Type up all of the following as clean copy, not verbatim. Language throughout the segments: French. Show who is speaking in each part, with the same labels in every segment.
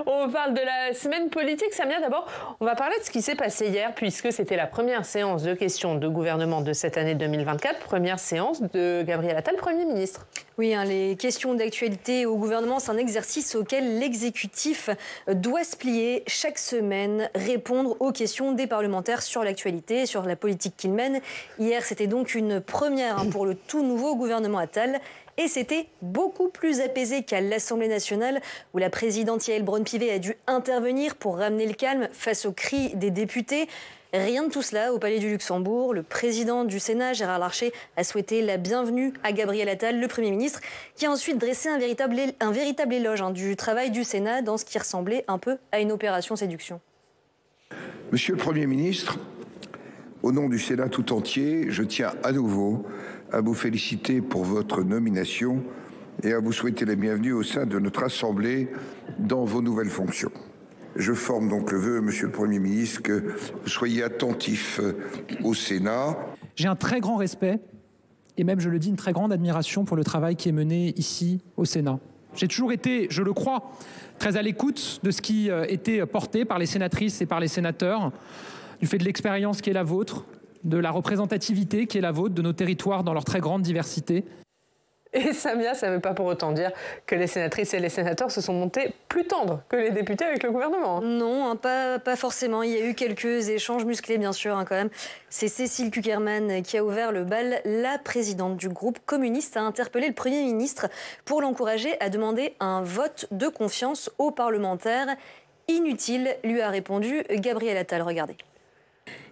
Speaker 1: On parle de la semaine politique. Samia, d'abord, on va parler de ce qui s'est passé hier, puisque c'était la première séance de questions de gouvernement de cette année 2024, première séance de Gabriel Attal, Premier ministre.
Speaker 2: Oui, les questions d'actualité au gouvernement, c'est un exercice auquel l'exécutif doit se plier chaque semaine, répondre aux questions des parlementaires sur l'actualité, sur la politique qu'il mène. Hier, c'était donc une première pour le tout nouveau gouvernement Attal. Et c'était beaucoup plus apaisé qu'à l'Assemblée nationale, où la présidente Yaël Braun-Pivet a dû intervenir pour ramener le calme face aux cris des députés. Rien de tout cela au Palais du Luxembourg. Le président du Sénat, Gérard Larcher, a souhaité la bienvenue à Gabriel Attal, le Premier ministre, qui a ensuite dressé un véritable éloge du travail du Sénat dans ce qui ressemblait un peu à une opération séduction.
Speaker 3: Monsieur le Premier ministre, au nom du Sénat tout entier, je tiens à nouveau à vous féliciter pour votre nomination et à vous souhaiter la bienvenue au sein de notre Assemblée dans vos nouvelles fonctions. Je forme donc le vœu, Monsieur le Premier ministre, que vous soyez attentif au Sénat.
Speaker 4: J'ai un très grand respect et même, je le dis, une très grande admiration pour le travail qui est mené ici au Sénat. J'ai toujours été, je le crois, très à l'écoute de ce qui était porté par les sénatrices et par les sénateurs, du fait de l'expérience qui est la vôtre, de la représentativité qui est la vôtre, de nos territoires dans leur très grande diversité.
Speaker 1: Et Samia, ça ne veut pas pour autant dire que les sénatrices et les sénateurs se sont montés plus tendres que les députés avec le gouvernement.
Speaker 2: Non, pas forcément. Il y a eu quelques échanges musclés, bien sûr, quand même. C'est Cécile Cukierman qui a ouvert le bal. La présidente du groupe communiste a interpellé le Premier ministre pour l'encourager à demander un vote de confiance aux parlementaires. Inutile, lui a répondu Gabriel Attal. Regardez.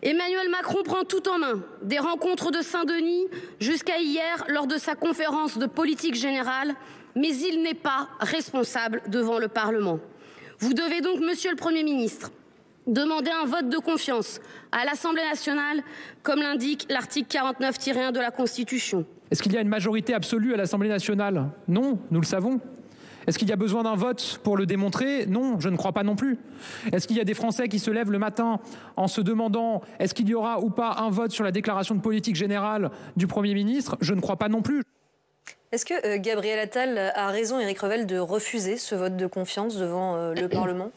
Speaker 5: Emmanuel Macron prend tout en main, des rencontres de Saint-Denis jusqu'à hier lors de sa conférence de politique générale, mais il n'est pas responsable devant le Parlement. Vous devez donc, Monsieur le Premier ministre, demander un vote de confiance à l'Assemblée nationale, comme l'indique l'article 49-1 de la Constitution.
Speaker 4: Est-ce qu'il y a une majorité absolue à l'Assemblée nationale? Non, nous le savons. Est-ce qu'il y a besoin d'un vote pour le démontrer? Non, je ne crois pas non plus. Est-ce qu'il y a des Français qui se lèvent le matin en se demandant est-ce qu'il y aura ou pas un vote sur la déclaration de politique générale du Premier ministre? Je ne crois pas non plus.
Speaker 2: Est-ce que Gabriel Attal a raison, Éric Revel, de refuser ce vote de confiance devant le Parlement?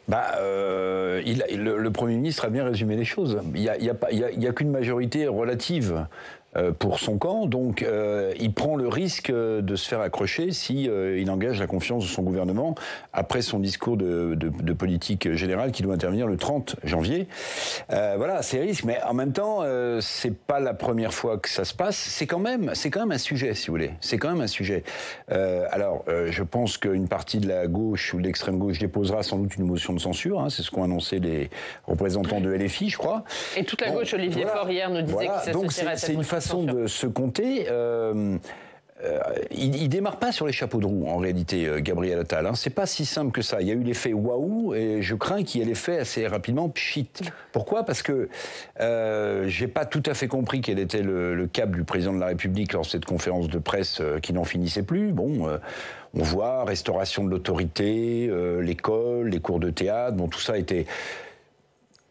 Speaker 6: Le Premier ministre a bien résumé les choses. Il n'y a qu'une majorité relative pour son camp, donc il prend le risque de se faire accrocher si il engage la confiance de son gouvernement après son discours de politique générale qui doit intervenir le 30 janvier. Voilà, c'est risque, mais en même temps, c'est pas la première fois que ça se passe. C'est quand même un sujet, si vous voulez. C'est quand même un sujet. Je pense qu'une partie de la gauche ou de l'extrême gauche déposera sans doute une motion de censure. C'est ce qu'ont annoncé les représentants de LFI, je crois.
Speaker 1: Et toute la gauche, Olivier Faure hier nous disait qu'il s'associerait à cette motion de censure. De se compter.
Speaker 6: Il démarre pas sur les chapeaux de roue, en réalité, Gabriel Attal. C'est pas si simple que ça. Il y a eu l'effet waouh, et je crains qu'il y ait l'effet assez rapidement pchit. Pourquoi? Parce que j'ai pas tout à fait compris quel était le cap du président de la République lors de cette conférence de presse qui n'en finissait plus. On voit restauration de l'autorité, l'école, les cours de théâtre. tout ça était...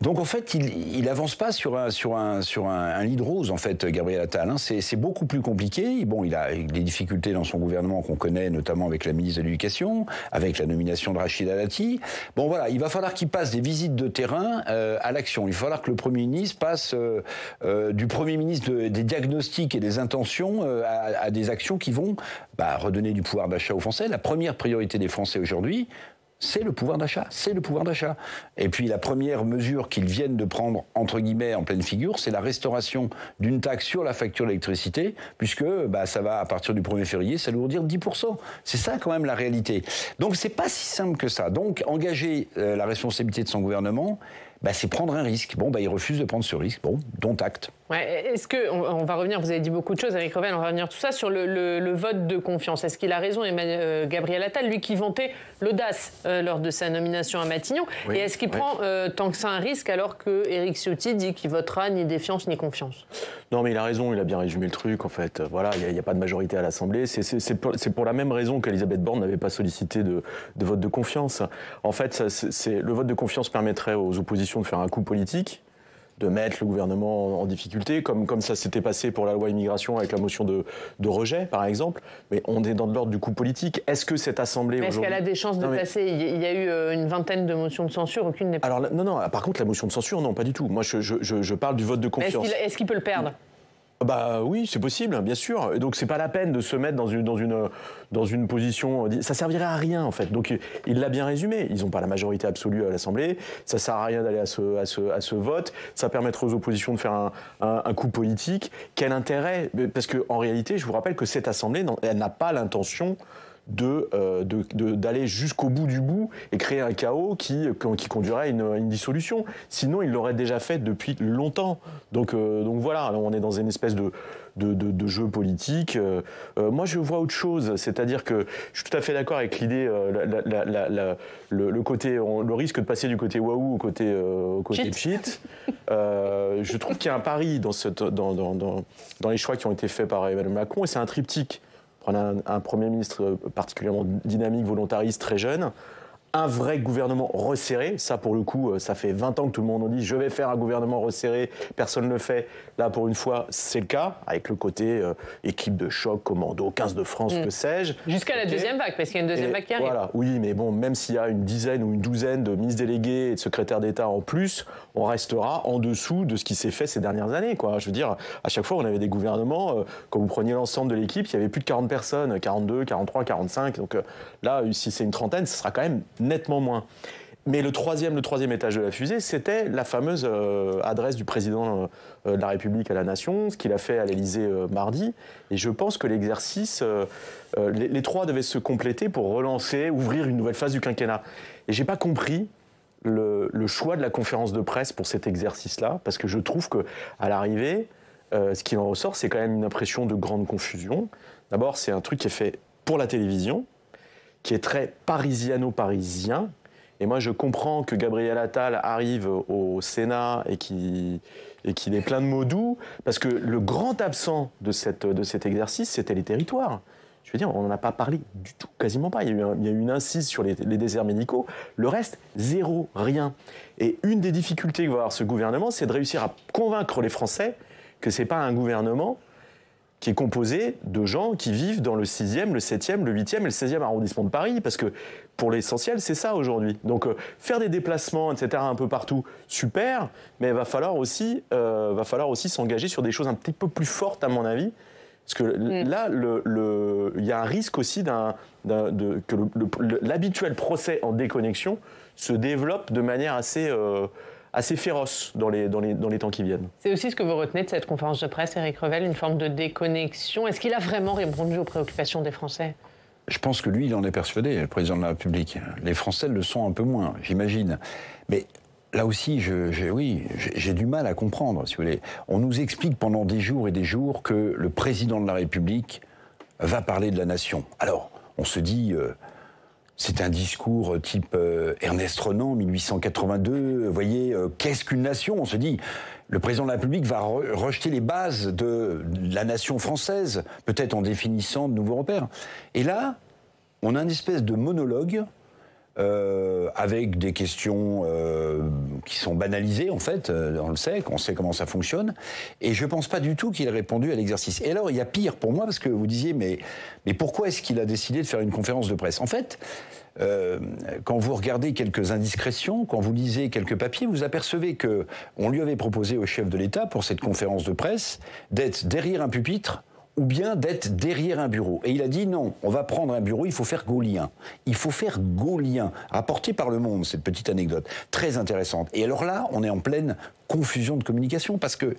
Speaker 6: Donc en fait, il avance pas sur un lit de rose, en fait, Gabriel Attal. C'est beaucoup plus compliqué. Il a des difficultés dans son gouvernement qu'on connaît, notamment avec la ministre de l'Éducation, avec la nomination de Rachida Dati. Il va falloir qu'il passe des visites de terrain à l'action. Il va falloir que le Premier ministre passe du Premier ministre des diagnostics et des intentions à des actions qui vont redonner du pouvoir d'achat aux Français. La première priorité des Français aujourd'hui, c'est le pouvoir d'achat, Et puis la première mesure qu'ils viennent de prendre, entre guillemets, en pleine figure, c'est la restauration d'une taxe sur la facture d'électricité, puisque ça va, à partir du 1er février, s'alourdir de 10%. C'est ça quand même la réalité. Donc c'est pas si simple que ça. Donc engager la responsabilité de son gouvernement, c'est prendre un risque. Il refuse de prendre ce risque. Dont acte.
Speaker 1: Ouais, est-ce que, on va revenir, vous avez dit beaucoup de choses avec Revel, on va revenir tout ça sur le vote de confiance. Est-ce qu'il a raison, Gabriel Attal, lui qui vantait l'audace lors de sa nomination à Matignon? Oui, et est-ce qu'il prend tant que ça un risque alors que Éric Ciotti dit qu'il votera ni défiance ni confiance?
Speaker 7: Non, mais il a raison, il a bien résumé le truc. En fait, il n'y a pas de majorité à l'Assemblée. C'est pour la même raison qu'Elisabeth Borne n'avait pas sollicité de vote de confiance. En fait, le vote de confiance permettrait aux oppositions de faire un coup politique. de mettre le gouvernement en difficulté, comme ça s'était passé pour la loi immigration avec la motion de rejet, par exemple. Mais on est dans de l'ordre du coup politique. Est-ce que cette Assemblée
Speaker 1: aujourd'hui... Est-ce qu'elle a des chances de passer ? Il y a eu une vingtaine de motions de censure, aucune n'est pas...
Speaker 7: Alors non, par contre, la motion de censure, non, pas du tout. Moi, je parle du vote de confiance.
Speaker 1: Est-ce qu'il peut le perdre ?
Speaker 7: Bah oui, c'est possible, bien sûr. Et donc c'est pas la peine de se mettre dans une position. Ça servirait à rien en fait. Donc il l'a bien résumé. Ils n'ont pas la majorité absolue à l'Assemblée. Ça sert à rien d'aller à ce vote. Ça permettrait aux oppositions de faire un coup politique. Quel intérêt ? Parce que en réalité, je vous rappelle que cette Assemblée, elle n'a pas l'intention d'aller jusqu'au bout du bout et créer un chaos qui conduirait à une dissolution. Sinon, il l'aurait déjà fait depuis longtemps. Donc voilà, on est dans une espèce de jeu politique. Moi, je vois autre chose. C'est-à-dire que je suis tout à fait d'accord avec l'idée, le risque de passer du côté waouh au côté cheat. Je trouve qu'il y a un pari dans les choix qui ont été faits par Emmanuel Macron, et c'est un triptyque. Prendre un Premier ministre particulièrement dynamique, volontariste, très jeune, un vrai gouvernement resserré. Ça, pour le coup, ça fait 20 ans que tout le monde nous dit « je vais faire un gouvernement resserré », personne ne le fait. Là, pour une fois, c'est le cas, avec le côté équipe de choc, commando, 15 de France, que sais-je.
Speaker 1: Jusqu'à la deuxième vague, parce qu'il y a une deuxième vague qui arrive.
Speaker 7: Voilà, oui, mais bon, même s'il y a une dizaine ou une douzaine de ministres délégués et de secrétaires d'État en plus, on restera en dessous de ce qui s'est fait ces dernières années, quoi. Je veux dire, à chaque fois, on avait des gouvernements, quand vous preniez l'ensemble de l'équipe, il y avait plus de 40 personnes, 42, 43, 45. Donc là, si c'est une trentaine, ce sera quand même nettement moins. Mais le troisième étage de la fusée, c'était la fameuse adresse du président de la République à la nation, ce qu'il a fait à l'Élysée mardi. Et je pense que l'exercice, les trois devaient se compléter pour relancer, ouvrir une nouvelle phase du quinquennat. Et j'ai pas compris le choix de la conférence de presse pour cet exercice-là, parce que je trouve qu'à l'arrivée, ce qui en ressort, c'est quand même une impression de grande confusion. D'abord, c'est un truc qui est fait pour la télévision, qui est très parisiano-parisien. Et moi, je comprends que Gabriel Attal arrive au Sénat et qu'il ait plein de mots doux, parce que le grand absent de cet exercice, c'était les territoires. Je veux dire, on n'en a pas parlé du tout, quasiment pas. Il y a eu une incise sur les déserts médicaux. Le reste, zéro, rien. Et une des difficultés que va avoir ce gouvernement, c'est de réussir à convaincre les Français que ce n'est pas un gouvernement qui est composé de gens qui vivent dans le 6e, le 7e, le 8e et le 16e arrondissement de Paris, parce que pour l'essentiel, c'est ça aujourd'hui. Donc faire des déplacements, etc., un peu partout, super, mais il va falloir aussi s'engager sur des choses un petit peu plus fortes, à mon avis, parce que là, il y a un risque aussi que l'habituel procès en déconnexion se développe de manière assez féroce dans les temps qui viennent.
Speaker 1: C'est aussi ce que vous retenez de cette conférence de presse, Éric Revel, une forme de déconnexion. Est-ce qu'il a vraiment répondu aux préoccupations des Français ?
Speaker 6: Je pense que lui, il en est persuadé, le président de la République. Les Français le sont un peu moins, j'imagine. Mais là aussi, j'ai du mal à comprendre, si vous voulez. On nous explique pendant des jours et des jours que le président de la République va parler de la nation. Alors, on se dit... c'est un discours type Ernest Renan, 1882. Vous voyez, qu'est-ce qu'une nation ? On se dit, le président de la République va rejeter les bases de la nation française, peut-être en définissant de nouveaux repères. Et là, on a une espèce de monologue avec des questions qui sont banalisées, en fait, on le sait, qu'on sait comment ça fonctionne, et je ne pense pas du tout qu'il ait répondu à l'exercice. Et alors, il y a pire pour moi, parce que vous disiez, mais pourquoi est-ce qu'il a décidé de faire une conférence de presse ? En fait, quand vous regardez quelques indiscrétions, quand vous lisez quelques papiers, vous apercevez qu'on lui avait proposé au chef de l'État, pour cette conférence de presse, d'être derrière un pupitre, ou bien d'être derrière un bureau. Et il a dit non, on va prendre un bureau, il faut faire gaullien. Il faut faire gaullien, rapporté par Le Monde, cette petite anecdote, très intéressante. Et alors là, on est en pleine confusion de communication, parce que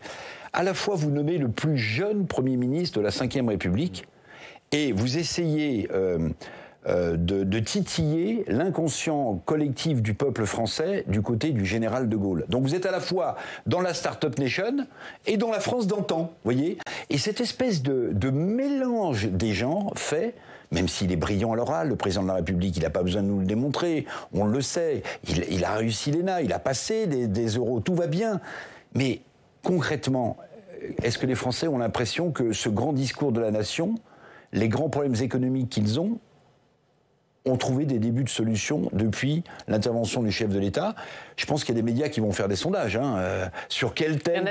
Speaker 6: à la fois vous nommez le plus jeune Premier ministre de la Ve République, et vous essayez de titiller l'inconscient collectif du peuple français du côté du général de Gaulle. Donc vous êtes à la fois dans la Start-up Nation et dans la France d'antan, voyez. Et cette espèce de mélange des genres fait, même s'il est brillant à l'oral, le président de la République, il n'a pas besoin de nous le démontrer, on le sait, il a réussi l'ENA, il a passé des euros, tout va bien. Mais concrètement, est-ce que les Français ont l'impression que ce grand discours de la nation, les grands problèmes économiques qu'ils ont ont trouvé des débuts de solutions depuis l'intervention du chef de l'État. Je pense qu'il y a des médias qui vont faire des sondages. Sur quel thème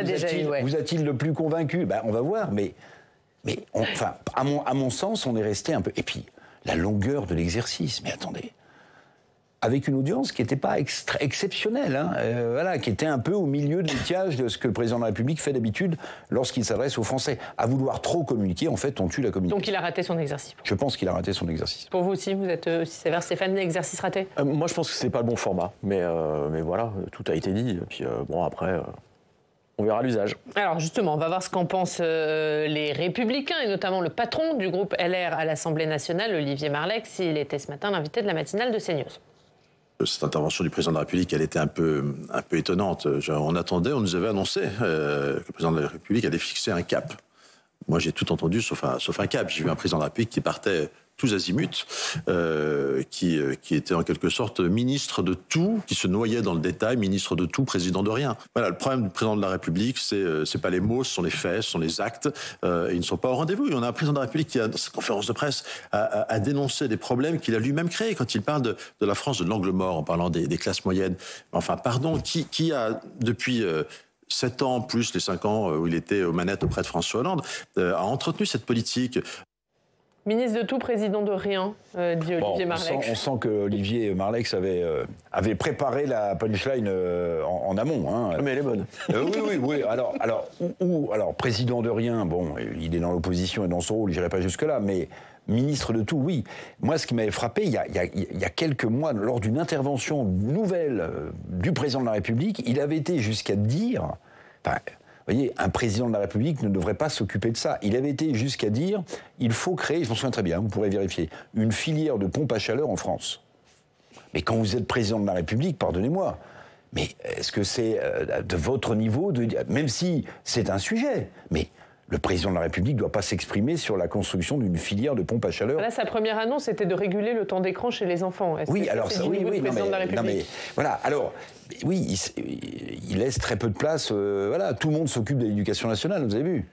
Speaker 6: vous a-t-il le plus convaincu ? On va voir, mais à mon sens, on est resté un peu... Et puis, la longueur de l'exercice, mais attendez... avec une audience qui n'était pas exceptionnelle, qui était un peu au milieu de l'étiage de ce que le président de la République fait d'habitude lorsqu'il s'adresse aux Français. À vouloir trop communiquer, en fait, on tue la communication.
Speaker 1: Donc il a raté son exercice.
Speaker 6: Je pense qu'il a raté son exercice.
Speaker 1: Pour vous aussi, vous êtes aussi sévère, Stéphane, exercice raté ?
Speaker 7: Moi, je pense que c'est pas le bon format, mais voilà, tout a été dit. Et puis après... on verra l'usage.
Speaker 1: Alors justement, on va voir ce qu'en pensent les Républicains, et notamment le patron du groupe LR à l'Assemblée nationale, Olivier Marleix. Il était ce matin l'invité de la matinale de CNews.
Speaker 8: Cette intervention du président de la République, elle était un peu étonnante. On nous avait annoncé que le président de la République allait fixer un cap. Moi, j'ai tout entendu sauf un cap. J'ai vu un président de la République qui partait tous azimuts, qui était en quelque sorte ministre de tout, qui se noyait dans le détail, ministre de tout, président de rien. Voilà, le problème du président de la République, c'est pas les mots, ce sont les faits, ce sont les actes, ils ne sont pas au rendez-vous. Et on a un président de la République qui, dans sa conférence de presse, a dénoncé des problèmes qu'il a lui-même créés quand il parle de la France de l'angle mort, en parlant des classes moyennes. Enfin, pardon, qui a, depuis 7 ans, plus les 5 ans où il était aux manettes auprès de François Hollande, a entretenu cette politique.
Speaker 1: Ministre de tout, président de rien, dit Olivier Marleix.
Speaker 6: On sent que Olivier Marleix avait préparé la punchline en amont.
Speaker 7: Mais elle est bonne.
Speaker 6: Oui. Alors, président de rien, il est dans l'opposition et dans son rôle, je n'irai pas jusque-là, mais ministre de tout, oui. Moi, ce qui m'avait frappé, il y a quelques mois, lors d'une intervention nouvelle du président de la République, il avait été jusqu'à dire... Vous voyez, un président de la République ne devrait pas s'occuper de ça. Il avait été jusqu'à dire, il faut créer, je m'en souviens très bien, vous pourrez vérifier, une filière de pompes à chaleur en France. Mais quand vous êtes président de la République, pardonnez-moi, mais est-ce que c'est de votre niveau, même si c'est un sujet, mais... Le président de la République ne doit pas s'exprimer sur la construction d'une filière de pompes à chaleur.
Speaker 1: Là, sa première annonce, c'était de réguler le temps d'écran chez les enfants.
Speaker 6: Oui, alors ça, oui,
Speaker 1: président de la République.
Speaker 6: Voilà, alors, oui, il laisse très peu de place. Voilà, tout le monde s'occupe de l'éducation nationale, vous avez vu.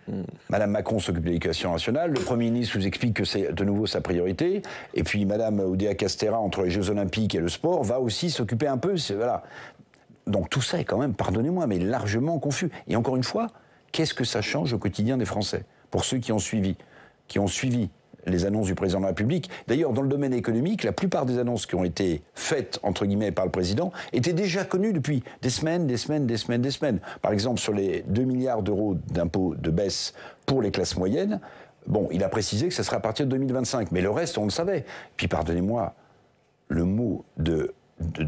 Speaker 6: Madame Macron s'occupe de l'éducation nationale, le Premier ministre vous explique que c'est de nouveau sa priorité, et puis Madame Oudéa Castéra, entre les Jeux Olympiques et le sport, va aussi s'occuper un peu. Voilà. Donc tout ça est quand même, pardonnez-moi, mais largement confus. Et encore une fois, qu'est-ce que ça change au quotidien des Français ? Pour ceux qui ont suivi les annonces du président de la République. D'ailleurs, dans le domaine économique, la plupart des annonces qui ont été faites, entre guillemets, par le président, étaient déjà connues depuis des semaines. Par exemple, sur les 2 milliards d'euros d'impôts de baisse pour les classes moyennes, il a précisé que ça sera à partir de 2025. Mais le reste, on le savait. Puis, pardonnez-moi, le mot de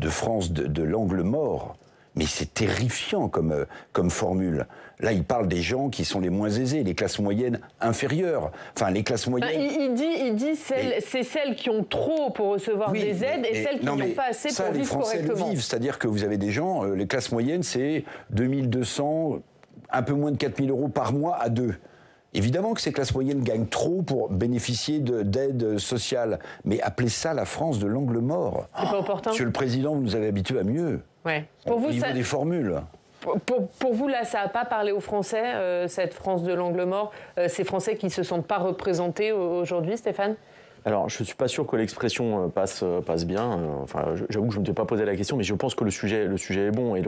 Speaker 6: France de l'angle mort, mais c'est terrifiant comme formule. Là, il parle des gens qui sont les moins aisés, les classes moyennes inférieures. Enfin, les classes moyennes...
Speaker 1: Il dit c'est celles qui ont trop pour recevoir des aides et celles qui n'ont pas assez pour vivre correctement.
Speaker 6: Les Français le vivent, c'est-à-dire que vous avez des gens, les classes moyennes, c'est 2200, un peu moins de 4000 euros par mois à deux. Évidemment que ces classes moyennes gagnent trop pour bénéficier d'aides sociales, mais appelez ça la France de l'angle mort.
Speaker 1: C'est pas opportun.
Speaker 6: Monsieur le Président, vous nous avez habitués à mieux.
Speaker 1: Ouais. Pour vous,
Speaker 6: des formules.
Speaker 1: Pour vous, là, ça n'a pas parlé aux Français, cette France de l'angle mort, ces Français qui ne se sentent pas représentés aujourd'hui, Stéphane ?
Speaker 7: Alors, je ne suis pas sûr que l'expression passe bien. Enfin, j'avoue que je ne me suis pas posé la question, mais je pense que le sujet est bon et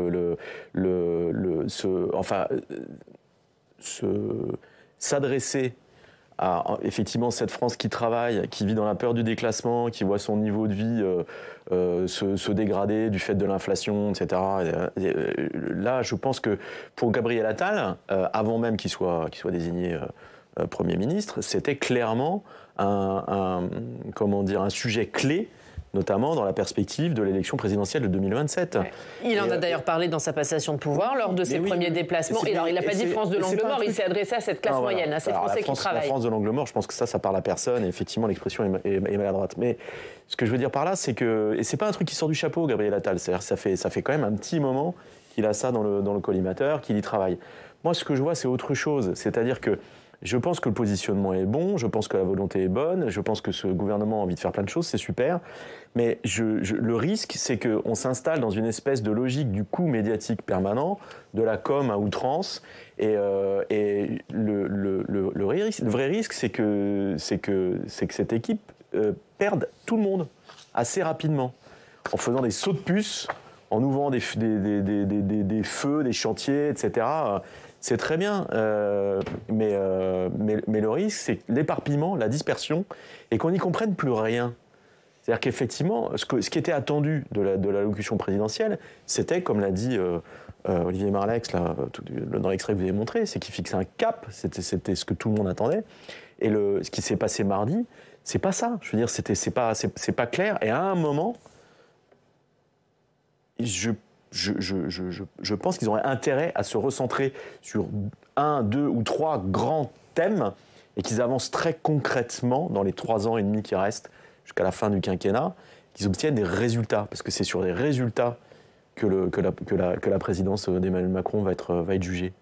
Speaker 7: s'adresser à effectivement cette France qui travaille, qui vit dans la peur du déclassement, qui voit son niveau de vie se dégrader du fait de l'inflation, etc. Là, je pense que pour Gabriel Attal, avant même qu'il soit désigné Premier ministre, c'était clairement un sujet clé, notamment dans la perspective de l'élection présidentielle de 2027. Ouais.
Speaker 1: Il en a d'ailleurs parlé dans sa passation de pouvoir lors de ses premiers déplacements. Et alors, il n'a pas dit France de l'angle mort, il s'est adressé à cette classe moyenne, à ces Français qui travaillent.
Speaker 7: La France de l'angle mort, je pense que ça parle à personne, et effectivement, l'expression est maladroite. Mais ce que je veux dire par là, c'est que... Et c'est pas un truc qui sort du chapeau, Gabriel Attal. C'est-à-dire ça fait quand même un petit moment qu'il a ça dans le collimateur, qu'il y travaille. Moi, ce que je vois, c'est autre chose. C'est-à-dire que je pense que le positionnement est bon, je pense que la volonté est bonne, je pense que ce gouvernement a envie de faire plein de choses, c'est super. Mais le risque, c'est qu'on s'installe dans une espèce de logique du coût médiatique permanent, de la com à outrance. Et le vrai risque, c'est que cette équipe perde tout le monde. assez rapidement, en faisant des sauts de puce, en ouvrant des feux, des chantiers, etc. C'est très bien, mais le risque, c'est l'éparpillement, la dispersion, et qu'on n'y comprenne plus rien. C'est-à-dire qu'effectivement, ce qui était attendu de l'allocution présidentielle, c'était, comme l'a dit Olivier Marleix, là, dans l'extrait que vous avez montré, c'est qu'il fixait un cap, c'était ce que tout le monde attendait. Et ce qui s'est passé mardi, c'est pas ça. Je veux dire, c'est pas clair. Et à un moment, je pense qu'ils auraient intérêt à se recentrer sur 1, 2 ou 3 grands thèmes et qu'ils avancent très concrètement dans les 3 ans et demi qui restent jusqu'à la fin du quinquennat, qu'ils obtiennent des résultats. Parce que c'est sur les résultats que la présidence d'Emmanuel Macron va être jugée,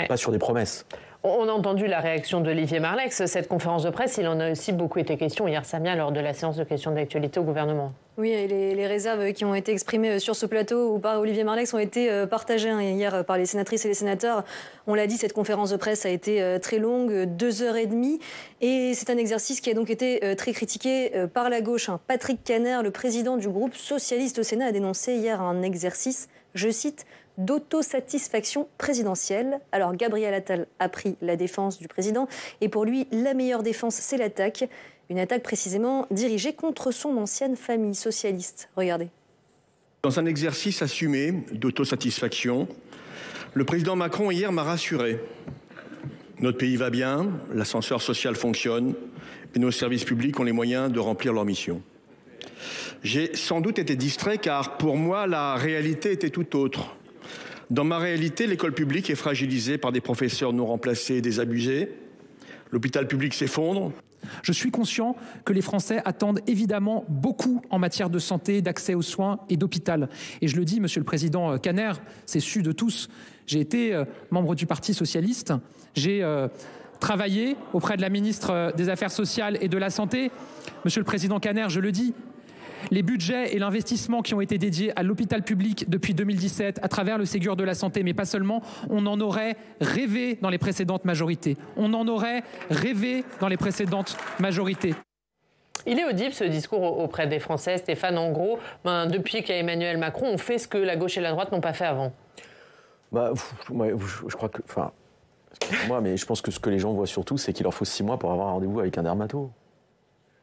Speaker 7: pas sur des promesses.
Speaker 1: On a entendu la réaction d'Olivier Marleix. Cette conférence de presse, il en a aussi beaucoup été question hier, Samia, lors de la séance de questions d'actualité au gouvernement.
Speaker 2: Oui, et les réserves qui ont été exprimées sur ce plateau ou par Olivier Marleix ont été partagées hier par les sénatrices et les sénateurs. On l'a dit, cette conférence de presse a été très longue, 2h30. Et c'est un exercice qui a donc été très critiqué par la gauche. Patrick Kanner, le président du groupe socialiste au Sénat, a dénoncé hier un exercice, je cite, d'autosatisfaction présidentielle. Alors Gabriel Attal a pris la défense du président et pour lui, la meilleure défense, c'est l'attaque. Une attaque précisément dirigée contre son ancienne famille socialiste. Regardez.
Speaker 9: Dans un exercice assumé d'autosatisfaction, le président Macron hier m'a rassuré. Notre pays va bien, l'ascenseur social fonctionne et nos services publics ont les moyens de remplir leur mission. J'ai sans doute été distrait car pour moi, la réalité était tout autre. Dans ma réalité, l'école publique est fragilisée par des professeurs non remplacés et désabusés. L'hôpital public s'effondre.
Speaker 4: Je suis conscient que les Français attendent évidemment beaucoup en matière de santé, d'accès aux soins et d'hôpital. Et je le dis, Monsieur le Président Kanner, c'est su de tous. J'ai été membre du Parti socialiste. J'ai travaillé auprès de la ministre des Affaires sociales et de la Santé. Monsieur le Président Kanner, je le dis, les budgets et l'investissement qui ont été dédiés à l'hôpital public depuis 2017 à travers le Ségur de la santé, mais pas seulement, on en aurait rêvé dans les précédentes majorités. On en aurait rêvé dans les précédentes majorités.
Speaker 1: Il est audible ce discours auprès des Français, Stéphane. En gros, depuis qu'il y a Emmanuel Macron, on fait ce que la gauche et la droite n'ont pas fait avant.
Speaker 7: Je crois que... Enfin, excusez-moi, mais je pense que ce que les gens voient surtout, c'est qu'il leur faut 6 mois pour avoir un rendez-vous avec un dermato.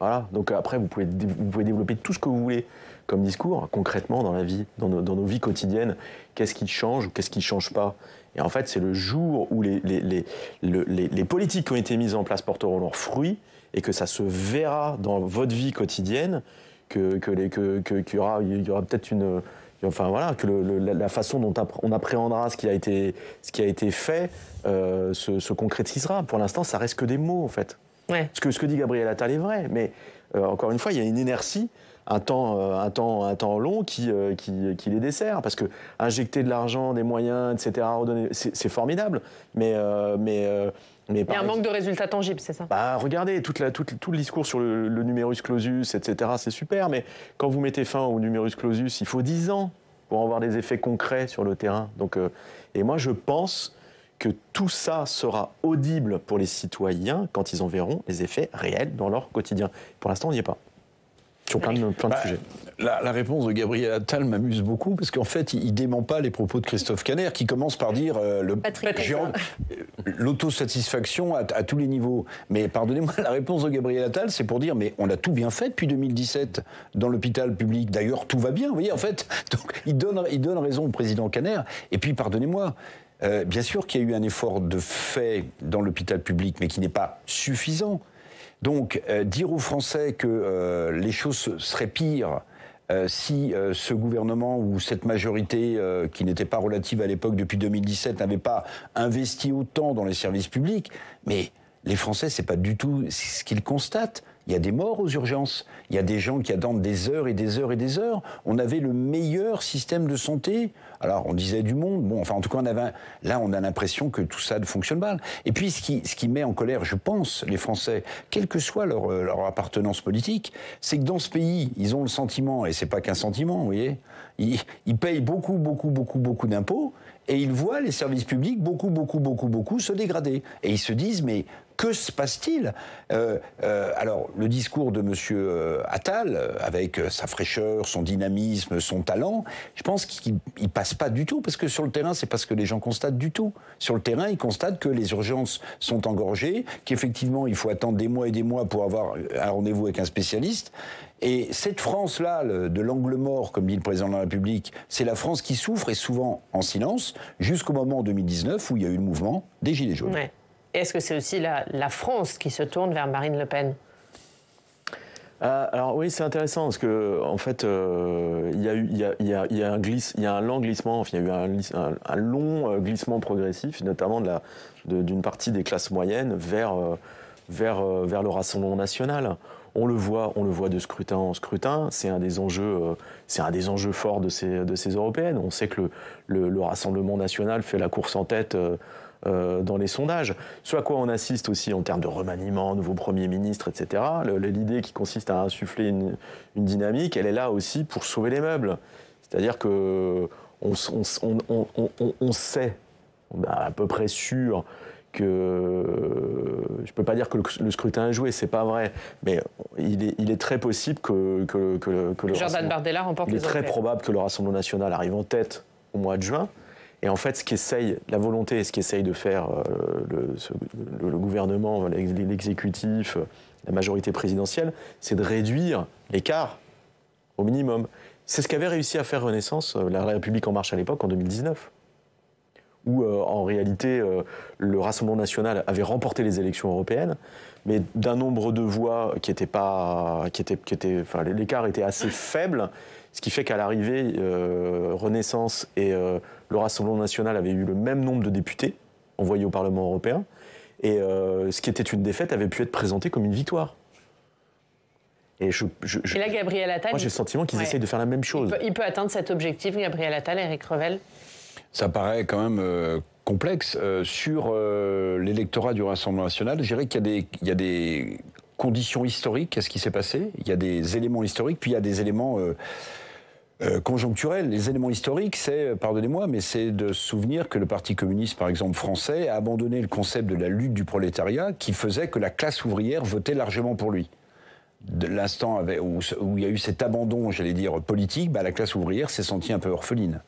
Speaker 7: Voilà, donc après, vous pouvez développer tout ce que vous voulez comme discours, concrètement, dans la vie, dans nos vies quotidiennes. Qu'est-ce qui change ou qu'est-ce qui ne change pas? Et en fait, c'est le jour où les politiques qui ont été mises en place porteront leurs fruits et que ça se verra dans votre vie quotidienne, qu'il y aura peut-être une... Enfin voilà, que la façon dont on appréhendera ce qui a été fait se concrétisera. Pour l'instant, ça reste que des mots, en fait. Ouais. Ce que dit Gabriel Attal est vrai, mais encore une fois, il y a une inertie, un temps long qui les dessert, parce que injecter de l'argent, des moyens, etc., c'est formidable, mais il y
Speaker 1: a un manque de résultats tangibles, c'est ça?
Speaker 7: Regardez, tout le discours sur le numerus clausus, etc., c'est super, mais quand vous mettez fin au numerus clausus, il faut 10 ans pour avoir des effets concrets sur le terrain. Donc, et moi, je pense que tout ça sera audible pour les citoyens quand ils en verront les effets réels dans leur quotidien. Pour l'instant, on n'y est pas. Sur plein de sujets.
Speaker 6: La réponse de Gabriel Attal m'amuse beaucoup parce qu'en fait, il dément pas les propos de Christophe Kanner qui commence par dire l'autosatisfaction à tous les niveaux. Mais pardonnez-moi, la réponse de Gabriel Attal, c'est pour dire mais on a tout bien fait depuis 2017 dans l'hôpital public. D'ailleurs, tout va bien. Vous voyez, en fait, donc il donne raison au président Kanner. Et puis, pardonnez-moi. Bien sûr qu'il y a eu un effort de fait dans l'hôpital public, mais qui n'est pas suffisant. Donc, dire aux Français que les choses seraient pires si ce gouvernement ou cette majorité, qui n'était pas relative à l'époque depuis 2017, n'avait pas investi autant dans les services publics, mais les Français, c'est pas du tout ce qu'ils constatent. Il y a des morts aux urgences. Il y a des gens qui attendent des heures et des heures et des heures. On avait le meilleur système de santé. Alors, on disait du monde. Bon, enfin, en tout cas, là, on a l'impression que tout ça fonctionne mal. Et puis, ce qui met en colère, je pense, les Français, quelle que soit leur appartenance politique, c'est que dans ce pays, ils ont le sentiment, et c'est pas qu'un sentiment, vous voyez, ils payent beaucoup d'impôts, et ils voient les services publics beaucoup se dégrader. Et ils se disent, mais que se passe-t-il ? Alors, le discours de M. Attal, avec sa fraîcheur, son dynamisme, son talent, je pense qu'il ne passe pas du tout, parce que sur le terrain, c'est pas ce que les gens constatent du tout. Sur le terrain, ils constatent que les urgences sont engorgées, qu'effectivement, il faut attendre des mois et des mois pour avoir un rendez-vous avec un spécialiste. Et cette France-là, de l'angle mort, comme dit le président de la République, c'est la France qui souffre, et souvent en silence, jusqu'au moment en 2019 où il y a eu le mouvement des Gilets jaunes.
Speaker 1: Ouais. Est-ce que c'est aussi la France qui se tourne vers Marine Le Pen ?
Speaker 7: Alors oui, c'est intéressant parce que en fait, il y a un lent glissement, enfin, il y a eu un long glissement progressif, notamment d'une partie des classes moyennes vers le Rassemblement national. On le voit de scrutin en scrutin. C'est un des enjeux forts de ces européennes. On sait que le Rassemblement national fait la course en tête. Dans les sondages. Ce à quoi on assiste aussi en termes de remaniement, nouveau Premier ministre, etc. L'idée qui consiste à insuffler une dynamique, elle est là aussi pour sauver les meubles. C'est-à-dire que on sait, on est à peu près sûr que, je peux pas dire que le scrutin est joué, c'est pas vrai, mais il est très possible que le
Speaker 1: Jordan Bardella remporte les européennes.
Speaker 7: Il est très probable que le Rassemblement national arrive en tête au mois de juin. Et en fait, la volonté, ce qu'essaye de faire le gouvernement, l'exécutif, la majorité présidentielle, c'est de réduire l'écart au minimum. C'est ce qu'avait réussi à faire Renaissance, la République En Marche à l'époque, en 2019, où en réalité, le Rassemblement national avait remporté les élections européennes, mais d'un nombre de voix l'écart était assez faible, ce qui fait qu'à l'arrivée, Renaissance et le Rassemblement national avaient eu le même nombre de députés envoyés au Parlement européen, et ce qui était une défaite avait pu être présenté comme une victoire. Et
Speaker 1: là, Gabriel Attal...
Speaker 7: Moi, j'ai le sentiment qu'ils essayent de faire la même chose.
Speaker 1: Il peut atteindre cet objectif, Gabriel Attal, Éric Revel ?
Speaker 6: Ça paraît quand même complexe. Sur l'électorat du Rassemblement national, je dirais qu'il y a des conditions historiques à ce qui s'est passé. Il y a des éléments historiques, puis il y a des éléments conjoncturels. Les éléments historiques, c'est, pardonnez-moi, mais c'est de se souvenir que le Parti communiste, par exemple français, a abandonné le concept de la lutte du prolétariat qui faisait que la classe ouvrière votait largement pour lui. De l'instant où il y a eu cet abandon, j'allais dire, politique, la classe ouvrière s'est sentie un peu orpheline.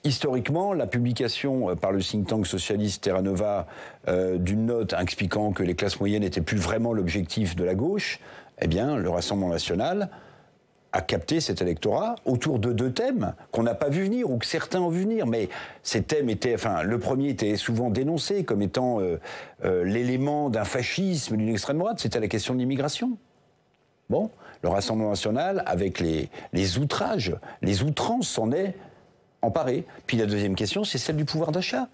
Speaker 6: Historiquement, la publication par le think tank socialiste Terra Nova d'une note expliquant que les classes moyennes n'étaient plus vraiment l'objectif de la gauche, eh bien, le Rassemblement national a capté cet électorat autour de deux thèmes qu'on n'a pas vu venir, ou que certains ont vu venir. Mais ces thèmes étaient... Enfin, le premier était souvent dénoncé comme étant l'élément d'un fascisme, d'une extrême droite, c'était la question de l'immigration. Bon, le Rassemblement national, avec les outrages, les outrances, s'en est emparé. Puis la deuxième question, c'est celle du pouvoir d'achat.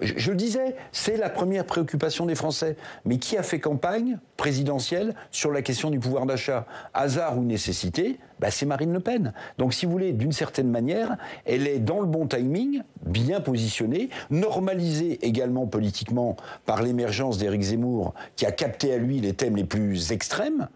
Speaker 6: Je le disais, c'est la première préoccupation des Français. Mais qui a fait campagne présidentielle sur la question du pouvoir d'achat ? Hasard ou nécessité ? C'est Marine Le Pen. Donc, si vous voulez, d'une certaine manière, elle est dans le bon timing, bien positionnée, normalisée également politiquement par l'émergence d'Éric Zemmour, qui a capté à lui les thèmes les plus extrêmes.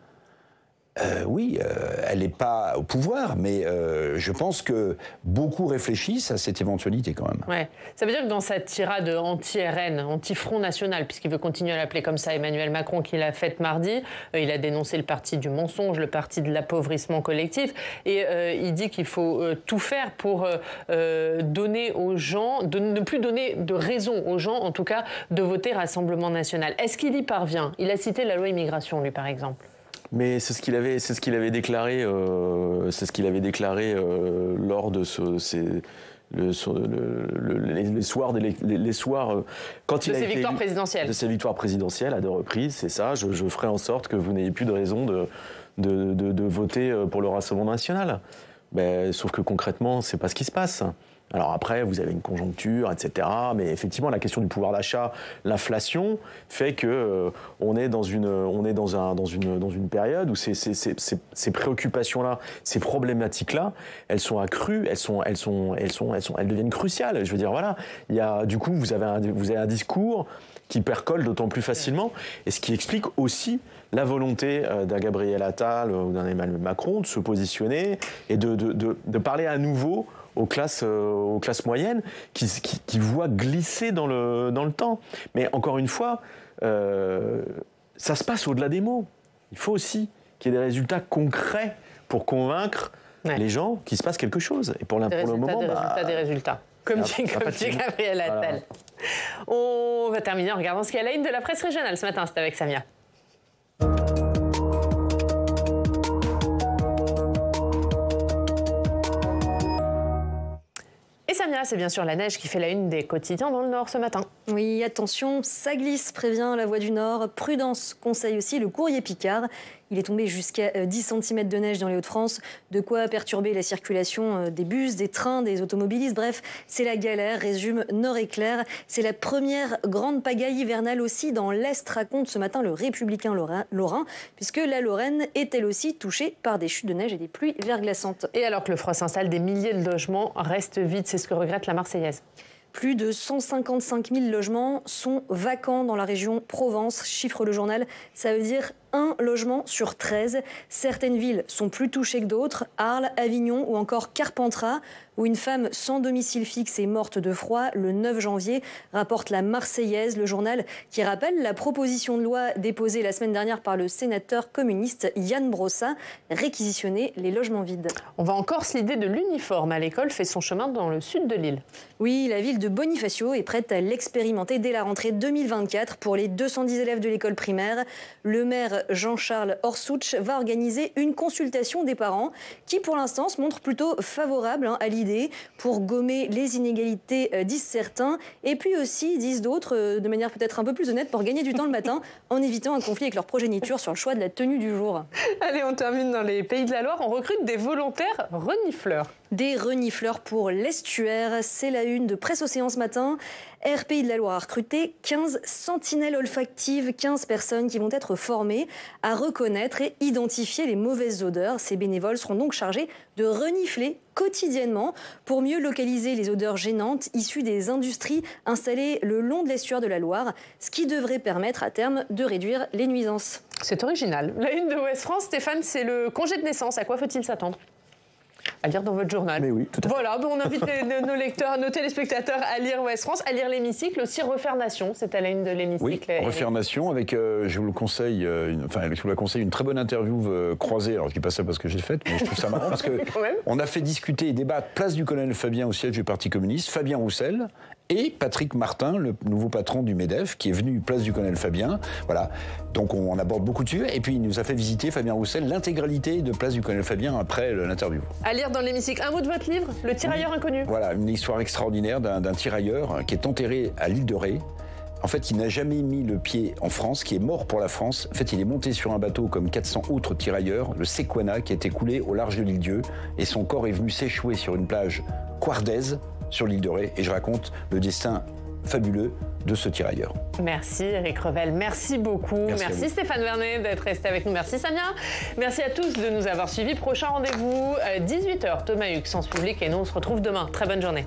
Speaker 6: Elle n'est pas au pouvoir, mais je pense que beaucoup réfléchissent à cette éventualité quand même.
Speaker 1: Ouais. Ça veut dire que dans sa tirade anti-RN, anti-Front National, puisqu'il veut continuer à l'appeler comme ça, Emmanuel Macron, qui l'a faite mardi, il a dénoncé le parti du mensonge, le parti de l'appauvrissement collectif, et il dit qu'il faut tout faire pour donner aux gens, de ne plus donner de raison aux gens, en tout cas, de voter Rassemblement National. Est-ce qu'il y parvient ? Il a cité la loi immigration, lui, par exemple.
Speaker 7: Mais c'est ce qu'il avait déclaré lors de les soirs quand il a été
Speaker 1: victoires présidentielles.
Speaker 7: De ses victoires présidentielles à deux reprises, c'est ça. Je ferai en sorte que vous n'ayez plus de raison de voter pour le Rassemblement national. Sauf que concrètement, c'est pas ce qui se passe. Alors après, vous avez une conjoncture, etc. Mais effectivement, la question du pouvoir d'achat, l'inflation, fait que on est dans une période où ces préoccupations-là, ces problématiques-là, elles sont accrues, elles deviennent cruciales. Je veux dire, voilà, du coup, vous avez un discours qui percole d'autant plus facilement, et ce qui explique aussi la volonté d'un Gabriel Attal ou d'un Emmanuel Macron de se positionner et de parler à nouveau aux classes moyennes qui voient glisser dans le temps. Mais encore une fois, ça se passe au-delà des mots. Il faut aussi qu'il y ait des résultats concrets pour convaincre les gens qu'il se passe quelque chose. Et pour le moment,
Speaker 1: des résultats. Comme dit Gabriel Attal. Voilà. On va terminer en regardant ce qu'il y a à la une de la presse régionale ce matin. C'est avec Samia. Et Samia, c'est bien sûr la neige qui fait la une des quotidiens dans le Nord ce matin.
Speaker 2: Oui, attention, ça glisse, prévient La Voix du Nord. Prudence, conseille aussi le Courrier Picard. Il est tombé jusqu'à 10 cm de neige dans les Hauts-de-France, de quoi perturber la circulation des bus, des trains, des automobilistes. Bref, c'est la galère, résume Nord-Éclair. C'est la première grande pagaille hivernale aussi dans l'Est, raconte ce matin le Républicain lorrain, puisque la Lorraine est elle aussi touchée par des chutes de neige et des pluies verglaçantes.
Speaker 1: Et alors que le froid s'installe, des milliers de logements restent vides, c'est ce que regrette la Marseillaise.
Speaker 2: Plus de 155 000 logements sont vacants dans la région Provence, chiffre le journal. Ça veut dire 1 logement sur 13. Certaines villes sont plus touchées que d'autres, Arles, Avignon ou encore Carpentras, où une femme sans domicile fixe est morte de froid le 9 janvier, rapporte la Marseillaise, le journal qui rappelle la proposition de loi déposée la semaine dernière par le sénateur communiste Yann Brossa, réquisitionner les logements vides.
Speaker 1: On va en Corse, l'idée de l'uniforme à l'école fait son chemin dans le sud de l'île.
Speaker 2: Oui, la ville de Bonifacio est prête à l'expérimenter dès la rentrée 2024 pour les 210 élèves de l'école primaire. Le maire Jean-Charles Orsouch va organiser une consultation des parents qui, pour l'instant, se montre plutôt favorable à l'idée pour gommer les inégalités, disent certains, et puis aussi, disent d'autres, de manière peut-être un peu plus honnête, pour gagner du temps le matin en évitant un conflit avec leur progéniture sur le choix de la tenue du jour.
Speaker 1: Allez, on termine dans les Pays de la Loire. On recrute des volontaires renifleurs.
Speaker 2: Des renifleurs pour l'estuaire, c'est la une de Presse Océan ce matin. Air Pays de la Loire a recruté 15 sentinelles olfactives, 15 personnes qui vont être formées à reconnaître et identifier les mauvaises odeurs. Ces bénévoles seront donc chargés de renifler quotidiennement pour mieux localiser les odeurs gênantes issues des industries installées le long de l'estuaire de la Loire, ce qui devrait permettre à terme de réduire les nuisances.
Speaker 1: C'est original. La une de Ouest France, Stéphane, c'est le congé de naissance. À quoi faut-il s'attendre ? À lire dans votre journal.
Speaker 7: Mais oui, tout à fait.
Speaker 1: Voilà, on invite nos lecteurs, nos téléspectateurs à lire Ouest France, à lire l'Hémicycle, aussi Refaire Nation, c'est à la une de l'Hémicycle.
Speaker 6: Oui, Refaire Nation, avec, je vous le conseille, je vous la conseille, une très bonne interview croisée. Alors je dis pas ça parce que j'ai faite, mais je trouve ça marrant parce que on a fait discuter et débattre place du colonel Fabien au siège du Parti communiste, Fabien Roussel et Patrick Martin, le nouveau patron du MEDEF, qui est venu place du colonel Fabien. Voilà, donc on aborde beaucoup de sujets. Et puis il nous a fait visiter, Fabien Roussel, l'intégralité de place du colonel Fabien après l'interview. À
Speaker 1: lire dans l'Hémicycle. Un mot de votre livre, Le tirailleur inconnu.
Speaker 6: Voilà, une histoire extraordinaire d'un tirailleur qui est enterré à l'île de Ré. En fait, il n'a jamais mis le pied en France, qui est mort pour la France. En fait, il est monté sur un bateau comme 400 autres tirailleurs, le Sequana, qui a été coulé au large de l'île Dieu. Et son corps est venu s'échouer sur une plage quardaise, sur l'île de Ré. Et je raconte le destin fabuleux de ce tirailleur.
Speaker 1: Merci Eric Revel, merci beaucoup. Merci Stéphane Vernet d'être resté avec nous. Merci Samia. Merci à tous de nous avoir suivis. Prochain rendez-vous, 18h, Thomas Huck, Sens Public. Et nous, on se retrouve demain. Très bonne journée.